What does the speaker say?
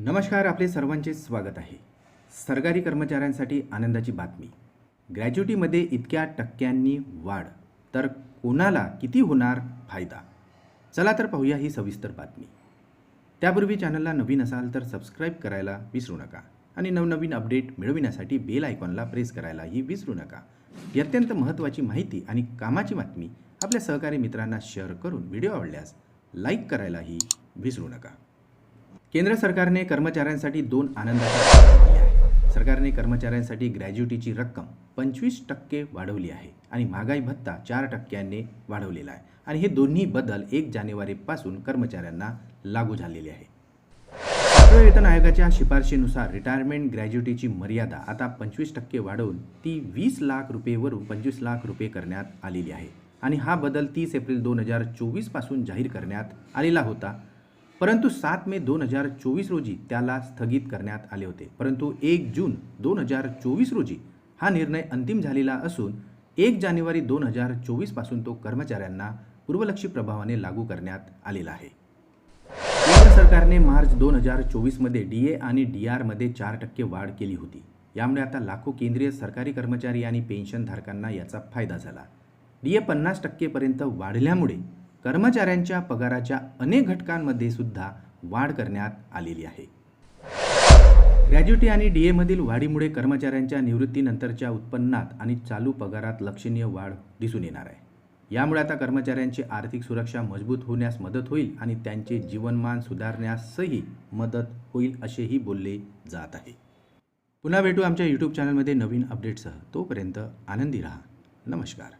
नमस्कार, आपले सर्वांचे स्वागत आहे. सरकारी कर्मचाऱ्यांसाठी आनंदाची बातमी. ग्रॅज्युटीमध्ये इतक्या टक्क्यांनी वाढ, तर कोणाला किती होणार फायदा? चला तर पाहूया ही सविस्तर बातमी. त्यापूर्वी चॅनलला नवीन असाल तर सबस्क्राईब करायला विसरू नका आणि नवनवीन अपडेट मिळविण्यासाठी बेल आयकॉनला प्रेस करायलाही विसरू नका. ही अत्यंत महत्त्वाची माहिती आणि कामाची बातमी आपल्या सहकारी मित्रांना शेअर करून व्हिडिओ आवडल्यास लाईक करायलाही विसरू नका. केंद्र सरकारने कर्मचाऱ्यांसाठी 2 आनंदाच्या बातम्या दिल्या आहेत. सरकारने कर्मचाऱ्यांसाठी ग्रॅज्युटीची रक्कम 25% वाढवली आहे आणि महागाई भत्ता 4% वाढवलेला आहे आणि हे दोन्ही बदल 1 जानेवारीपासून कर्मचाऱ्यांना लागू झालेले आहे. राष्ट्रीय वेतन आयोगाच्या शिफारशीनुसार रिटायरमेंट ग्रॅज्युटीची मर्यादा आता 25% वाढवून ती 20 लाख रुपयेवरून 25 लाख रुपये करण्यात आलेली आहे आणि हा बदल 30 एप्रिल 2024 पासून जाहीर करण्यात आलेला होता. परंतु 7 मे 2024 रोजी त्याला स्थगित करण्यात आले होते. परंतु 1 जून 2024 रोजी हा निर्णय अंतिम झालेला असून 1 जानेवारी 2024 पासून तो कर्मचाऱ्यांना पूर्वलक्षी प्रभावाने लागू करण्यात आलेला आहे. केंद्र सरकारने मार्च 2024 मध्ये DA आणि DR मध्ये 4% वाढ केली होती. यामुळे आता लाखो केंद्रीय सरकारी कर्मचारी आणि पेन्शनधारकांना याचा फायदा झाला. DA 50% पर्यंत वाढल्यामुळे कर्मचाऱ्यांच्या पगाराच्या अनेक घटकांमध्ये सुद्धा वाढ करण्यात आलेली आहे. ग्रॅज्युटी आणि DA मधील वाढीमुळे कर्मचाऱ्यांच्या निवृत्तीनंतरच्या उत्पन्नात आणि चालू पगारात लक्षणीय वाढ दिसून येणार आहे. यामुळे आता कर्मचाऱ्यांची आर्थिक सुरक्षा मजबूत होण्यास मदत होईल आणि त्यांचे जीवनमान सुधारण्यासही मदत होईल असेही बोलले जात आहे. पुन्हा भेटू आमच्या YouTube चॅनलमध्ये नवीन अपडेट्ससह. तोपर्यंत आनंदी राहा. नमस्कार.